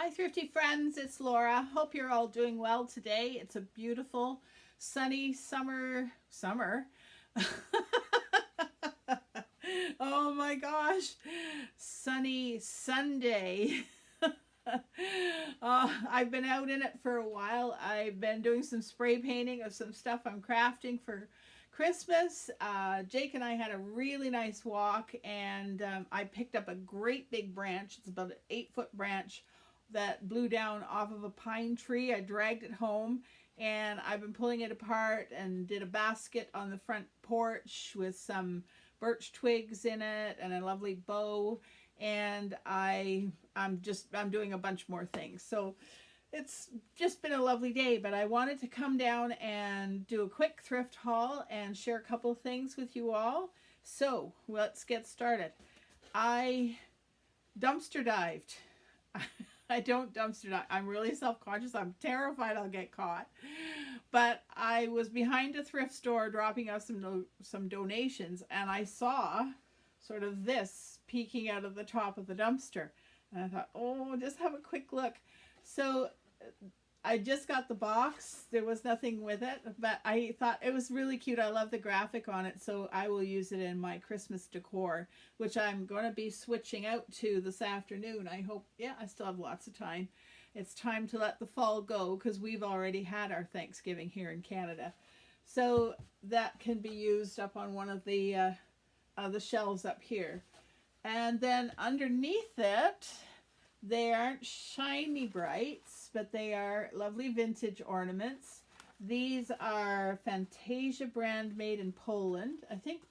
Hi, thrifty friends. It's Laura. Hope you're all doing well today. It's a beautiful, sunny summer. Oh my gosh, sunny Sunday. I've been out in it for a while. I've been doing some spray painting of some stuff I'm crafting for Christmas. Jake and I had a really nice walk, and I picked up a great big branch. It's about an 8-foot branch that blew down off of a pine tree. I dragged it home, and I've been pulling it apart and did a basket on the front porch with some birch twigs in it and a lovely bow. And I'm doing a bunch more things. So it's just been a lovely day, but I wanted to come down and do a quick thrift haul and share a couple of things with you all. So let's get started. I dumpster dived. I don't dumpster dive. I'm really self-conscious. I'm terrified I'll get caught. But I was behind a thrift store dropping off some donations, and I saw sort of this peeking out of the top of the dumpster. And I thought, oh, just have a quick look. So I just got the box. There was nothing with it, but I thought it was really cute. I love the graphic on it, so I will use it in my Christmas decor, which I'm going to be switching out to this afternoon. I hope, yeah, I still have lots of time. It's time to let the fall go because we've already had our Thanksgiving here in Canada. So that can be used up on one of the shelves up here. And then underneath it, they aren't shiny brights, but they are lovely vintage ornaments. These are Fantasia brand, made in Poland. I think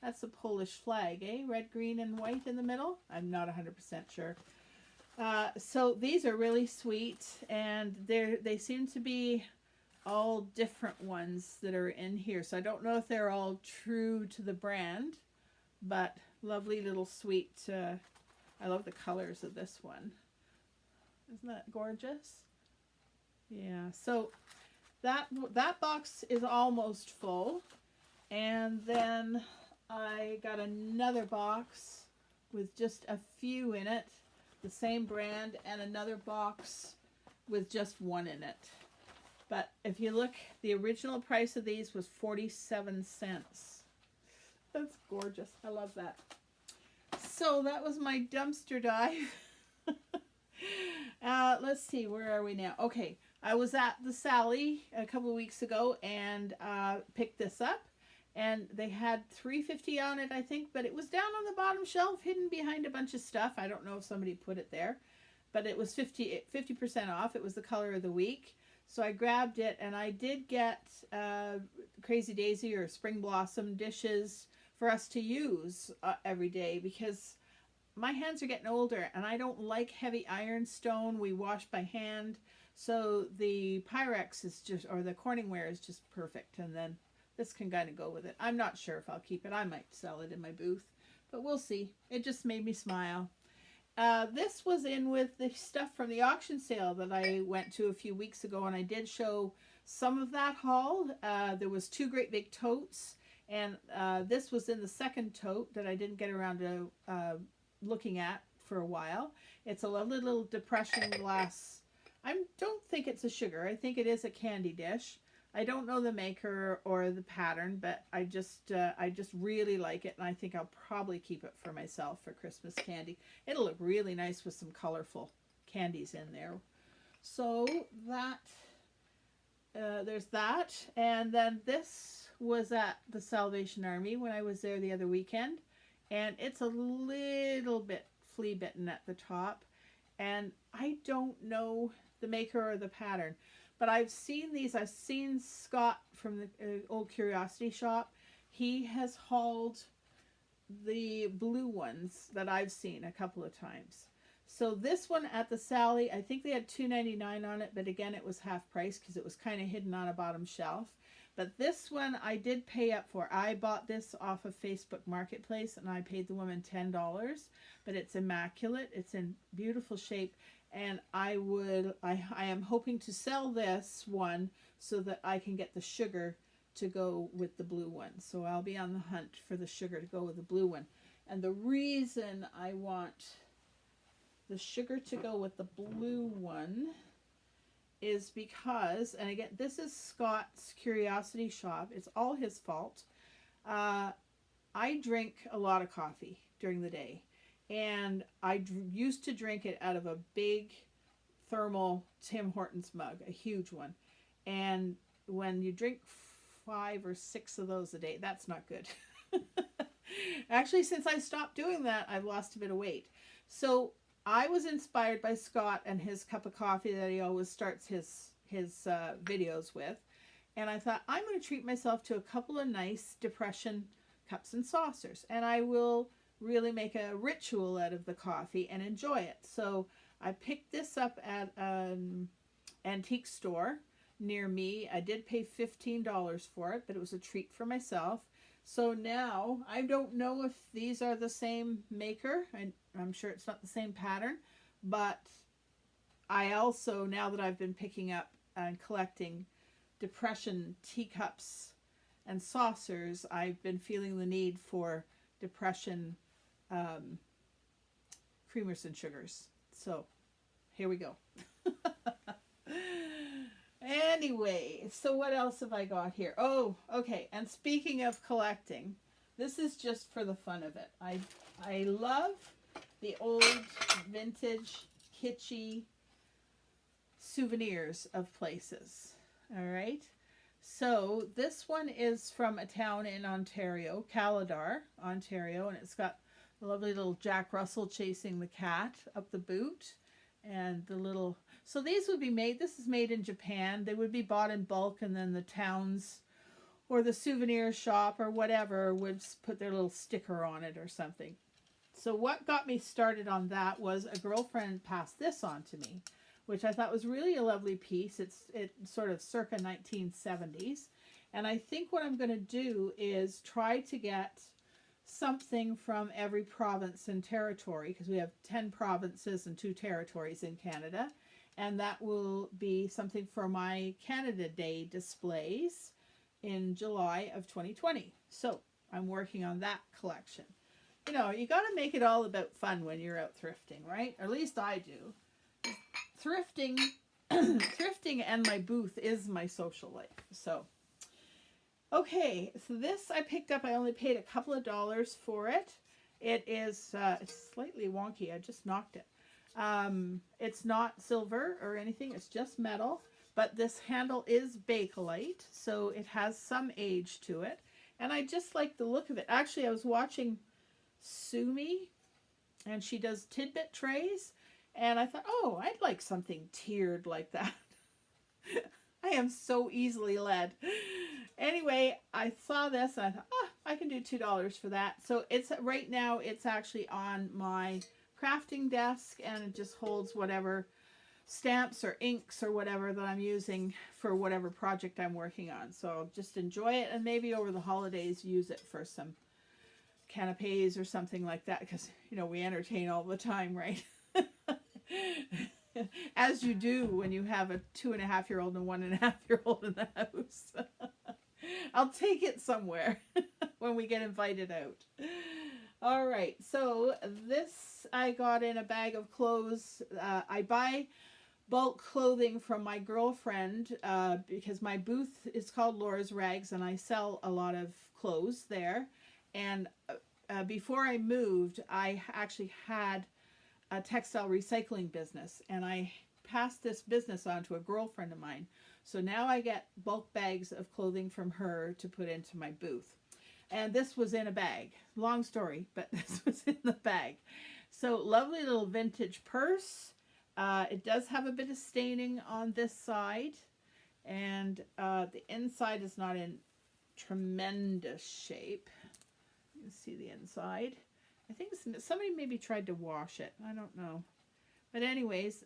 that's a Polish flag, eh? Red, green, and white in the middle. I'm not 100% sure. So these are really sweet, and they seem to be all different ones that are in here. So I don't know if they're all true to the brand, but lovely little sweet. I love the colors of this one. Isn't that gorgeous? Yeah, so that box is almost full. And then I got another box with just a few in it, the same brand, and another box with just one in it. But if you look, the original price of these was 47 cents. That's gorgeous. I love that. So that was my dumpster dive. Let's see, where are we now? Okay, I was at the Sally a couple of weeks ago and picked this up, and they had $3.50 on it, I think, but it was down on the bottom shelf, hidden behind a bunch of stuff. I don't know if somebody put it there, but it was 50% off. It was the color of the week, so I grabbed it, and I did get Crazy Daisy or Spring Blossom dishes for us to use every day, because my hands are getting older and I don't like heavy ironstone. We wash by hand. So the Pyrex is just, or the Corningware is just perfect. And then this can kind of go with it. I'm not sure if I'll keep it. I might sell it in my booth, but we'll see. It just made me smile. This was in with the stuff from the auction sale that I went to a few weeks ago, and I did show some of that haul. There was 2 great big totes, and this was in the second tote that I didn't get around to looking at for a while. It's a lovely little depression glass. I don't think it's a sugar. I think it is a candy dish. I don't know the maker or the pattern, but I just really like it, and I think I'll probably keep it for myself for Christmas candy. It'll look really nice with some colorful candies in there. So that there's that. And then this was at the Salvation Army when I was there the other weekend. And it's a little bit flea bitten at the top. And I don't know the maker or the pattern. But I've seen these. I've seen Scott from the Old Curiosity Shop. He has hauled the blue ones that I've seen a couple of times. So this one at the Sally, I think they had $2.99 on it. But again, it was half price because it was kind of hidden on a bottom shelf. But this one I did pay up for. I bought this off of Facebook Marketplace, and I paid the woman $10. But it's immaculate. It's in beautiful shape. And I am hoping to sell this one so that I can get the sugar to go with the blue one. So I'll be on the hunt for the sugar to go with the blue one. And the reason I want the sugar to go with the blue one is because, and again, this is Scott's Curiosity Shop. It's all his fault. I drink a lot of coffee during the day, and I used to drink it out of a big thermal Tim Hortons mug, a huge one. And when you drink 5 or 6 of those a day, that's not good. Actually, since I stopped doing that, I've lost a bit of weight. So I was inspired by Scott and his cup of coffee that he always starts his videos with. And I thought, I'm going to treat myself to a couple of nice depression cups and saucers. And I will really make a ritual out of the coffee and enjoy it. So I picked this up at an antique store near me. I did pay $15 for it, but it was a treat for myself. So now, I don't know if these are the same maker. I'm sure it's not the same pattern, but I also, now that I've been picking up and collecting depression teacups and saucers, I've been feeling the need for depression creamers and sugars. So here we go. Anyway, so what else have I got here? Oh, okay. And speaking of collecting, this is just for the fun of it. I love the old vintage kitschy souvenirs of places. All right. So this one is from a town in Ontario, Calidar, Ontario, and it's got a lovely little Jack Russell chasing the cat up the boot, and the little. So these would be made. This is made in Japan. They would be bought in bulk, and then the towns or the souvenir shop or whatever would put their little sticker on it or something. So what got me started on that was a girlfriend passed this on to me, which I thought was really a lovely piece. It's sort of circa 1970s. And I think what I'm going to do is try to get something from every province and territory, because we have 10 provinces and 2 territories in Canada. And that will be something for my Canada Day displays in July of 2020. So I'm working on that collection. You know, you got to make it all about fun when you're out thrifting, right? Or at least I do. Thrifting and my booth is my social life. So, okay, so this I picked up. I only paid a couple of dollars for it. It is it's slightly wonky. I just knocked it. It's not silver or anything. It's just metal. But this handle is Bakelite, so it has some age to it. And I just like the look of it. Actually, I was watching Sumi, and she does tidbit trays. And I thought, oh, I'd like something tiered like that. I am so easily led. Anyway, I saw this and I thought, oh, I can do $2 for that. So it's right now, it's actually on my crafting desk, and it just holds whatever stamps or inks or whatever that I'm using for whatever project I'm working on. So I'll just enjoy it, and maybe over the holidays use it for some canapes or something like that, because, you know, we entertain all the time, right? As you do when you have a 2.5-year-old and a 1.5-year-old in the house. I'll take it somewhere when we get invited out. All right, so this I got in a bag of clothes. I buy bulk clothing from my girlfriend because my booth is called Laura's Rags, and I sell a lot of clothes there. And before I moved, I actually had a textile recycling business, and I passed this business on to a girlfriend of mine. So now I get bulk bags of clothing from her to put into my booth. And this was in a bag. Long story, but this was in the bag. So lovely little vintage purse. It does have a bit of staining on this side, and the inside is not in tremendous shape. You can see the inside. I think somebody maybe tried to wash it. I don't know. But anyways,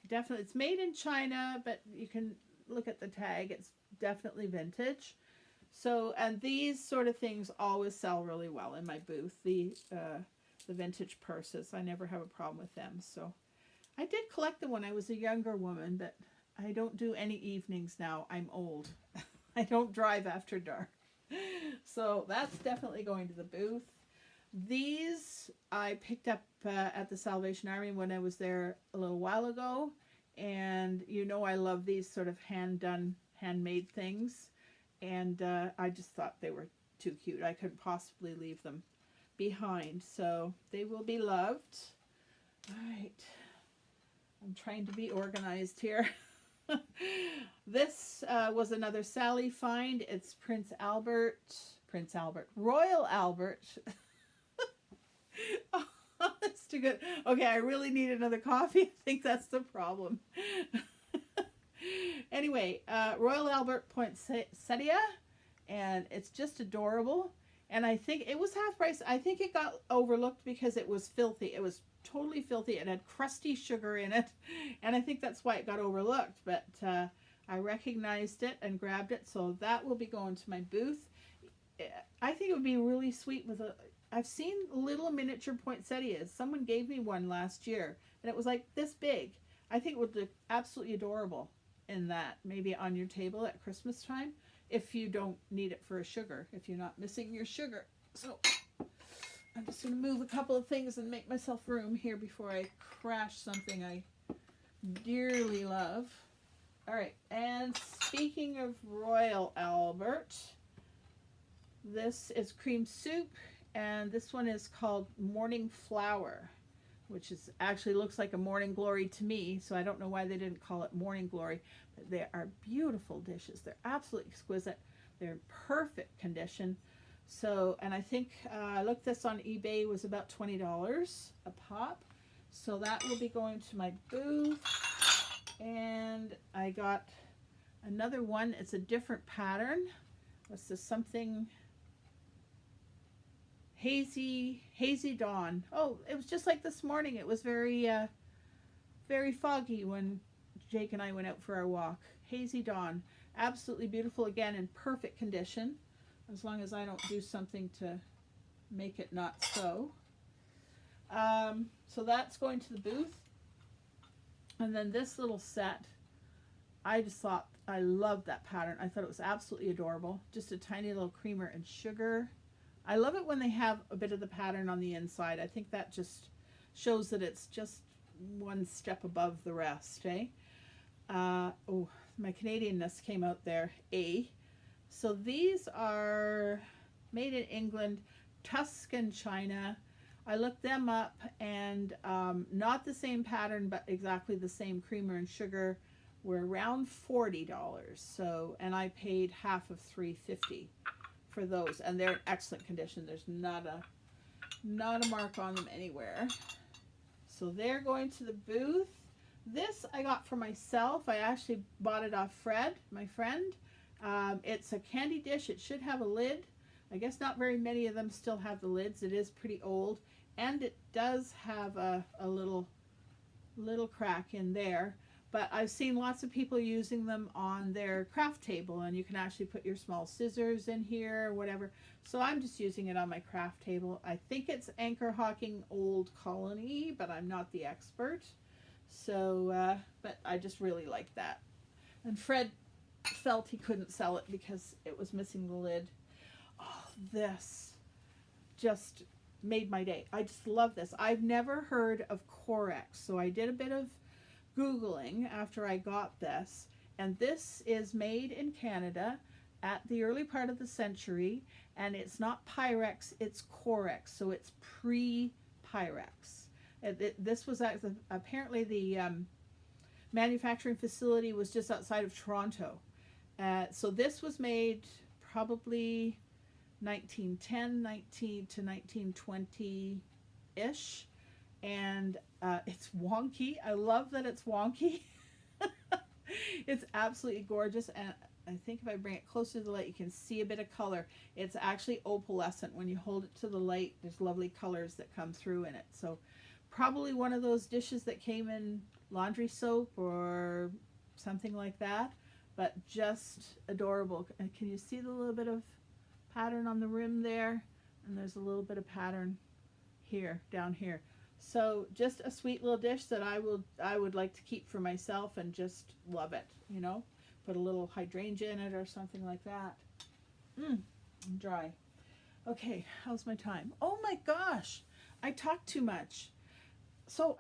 definitely, it's made in China, but you can look at the tag. It's definitely vintage. So, and these sort of things always sell really well in my booth. The vintage purses, I never have a problem with them. So I did collect them when I was a younger woman, but I don't do any evenings now. I'm old. I don't drive after dark. So that's definitely going to the booth. These I picked up at the Salvation Army when I was there a little while ago. And you know I love these sort of hand-done, handmade things. And I just thought they were too cute. I couldn't possibly leave them behind. So they will be loved. All right. I'm trying to be organized here. This was another Sally find. It's Royal Albert. Oh, that's too good. Okay, I really need another coffee. I think that's the problem. Anyway, Royal Albert poinsettia, and it's just adorable. And I think it was half price. I think it got overlooked because it was filthy. It was totally filthy. It had crusty sugar in it, and I think that's why it got overlooked. But I recognized it and grabbed it, so that will be going to my booth. I think it would be really sweet with a... I've seen little miniature poinsettias. Someone gave me one last year, and it was like this big. I think it would look absolutely adorable in that, maybe on your table at Christmas time, if you don't need it for a sugar, if you're not missing your sugar. So I'm just going to move a couple of things and make myself room here before I crash something I dearly love. All right, and speaking of Royal Albert, this is cream soup, and this one is called Morning Flower, which is actually looks like a Morning Glory to me, so I don't know why they didn't call it Morning Glory. But they are beautiful dishes. They're absolutely exquisite. They're in perfect condition. So, and I think I looked this on eBay, was about $20 a pop. So that will be going to my booth. And I got another one. It's a different pattern. What's this? Something hazy dawn. Oh, it was just like this morning. It was very very foggy when Jake and I went out for our walk. Hazy dawn. Absolutely beautiful, again in perfect condition, as long as I don't do something to make it not so. So that's going to the booth. And then this little set, I just thought, I loved that pattern. I thought it was absolutely adorable. Just a tiny little creamer and sugar. I love it when they have a bit of the pattern on the inside. I think that just shows that it's just one step above the rest, eh? Oh, my Canadianness came out there, So these are made in England, Tuscan China. I looked them up, and not the same pattern, but exactly the same creamer and sugar were around $40. So, and I paid half of $3.50 for those, and they're in excellent condition. There's not a mark on them anywhere. So they're going to the booth. This I got for myself. I actually bought it off Fred, my friend. It's a candy dish. It should have a lid. I guess not very many of them still have the lids. It is pretty old, and it does have a little crack in there. But I've seen lots of people using them on their craft table, and you can actually put your small scissors in here or whatever. So I'm just using it on my craft table. I think it's Anchor Hawking Old Colony, but I'm not the expert. So, but I just really like that. And Fred felt he couldn't sell it because it was missing the lid. Oh, this just made my day. I just love this. I've never heard of Corex, so I did a bit of Googling after I got this, and this is made in Canada at the early part of the century, and it's not Pyrex, it's Corex, so it's pre-Pyrex. This was apparently the manufacturing facility was just outside of Toronto. So this was made probably 1910 to 1920-ish. And it's wonky. I love that it's wonky. It's absolutely gorgeous. And I think if I bring it closer to the light, you can see a bit of color. It's actually opalescent. When you hold it to the light, there's lovely colors that come through in it. So probably one of those dishes that came in laundry soap or something like that. But just adorable. And can you see the little bit of pattern on the rim there? And there's a little bit of pattern here, down here. So just a sweet little dish that I would like to keep for myself and just love it, you know. Put a little hydrangea in it or something like that. I'm dry. Okay, how's my time? Oh my gosh, I talk too much. So